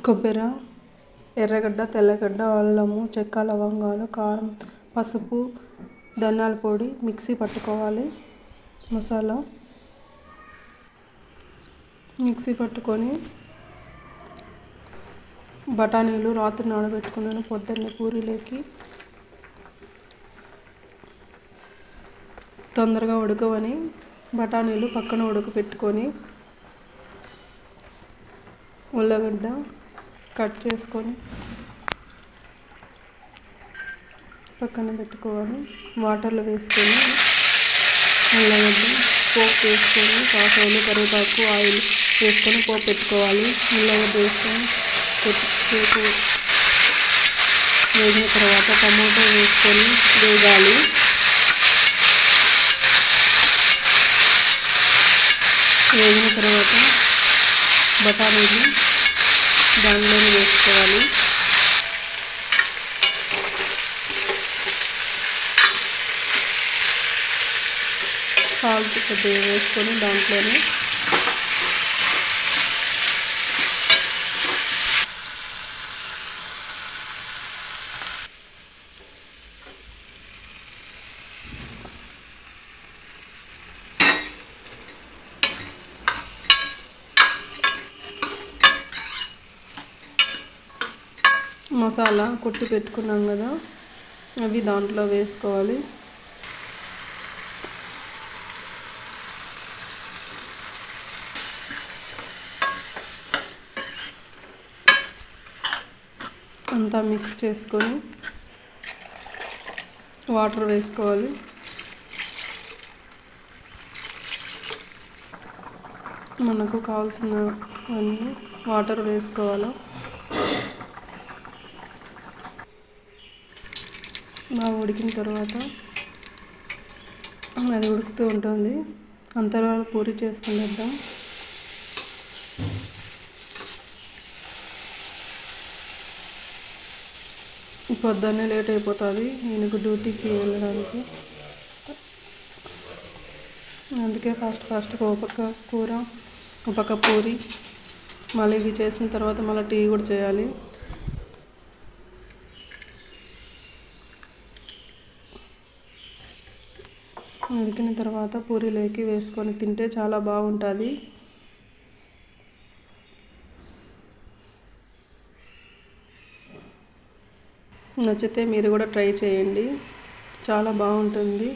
కొబ్బరి, ఎర్రగడ్డ, తెల్లగడ్డ, అల్లము, చెక్క, లవంగాలు, కారం, పసుపు, ధనియాల పొడి మిక్సీ పట్టుకోవాలి. మసాలా మిక్సీ పట్టుకొని బఠానీలు రాత్రి నానబెట్టుకున్నాను. పొద్దున్నే పూరీలోకి తొందరగా ఉడకవని బఠానీలు పక్కన ఉడకపెట్టుకొని ఉల్లగడ్డ కట్ చేసుకొని పక్కన పెట్టుకోవాలి. వాటర్లో వేసుకొని ఉల్లగడ్డ పోపు వేసుకొని కాసేపు కరివేపాకు ఆయిల్ వేసుకొని పోపు పెట్టుకోవాలి. ఉల్లగడ్డ వేసుకొని సేపు వేగిన తర్వాత టమాటో వేసుకొని వేగాలి. వేగిన తర్వాత బఠానీలు దానిలోనే వేసుకోవాలి. సాల్ట్ కొద్దిగా వేసుకొని దాంట్లోనే మసాలా కొట్టి పెట్టుకున్నాం కదా, అవి దాంట్లో వేసుకోవాలి. అంతా మిక్స్ చేసుకొని వాటర్ వేసుకోవాలి. మనకు కావాల్సిన అన్ని వాటర్ వేసుకోవాలి. బాగా ఉడికిన తర్వాత అది ఉడుకుతూ ఉంటుంది. అంతలో పూరి చేసుకునేద్దాం. పొద్దున్నే లేట్ అయిపోతుంది ఈయనకు డ్యూటీకి వెళ్ళడానికి. అందుకే ఫాస్ట్గా ఒక పక్క కూర, ఒక పక్క పూరి, మళ్ళీ ఇవి చేసిన తర్వాత మళ్ళీ టీ కూడా చేయాలి. ఉడికిన తర్వాత పూరీలోకి వేసుకొని తింటే చాలా బాగుంటుంది. నచ్చితే మీరు కూడా ట్రై చేయండి, చాలా బాగుంటుంది.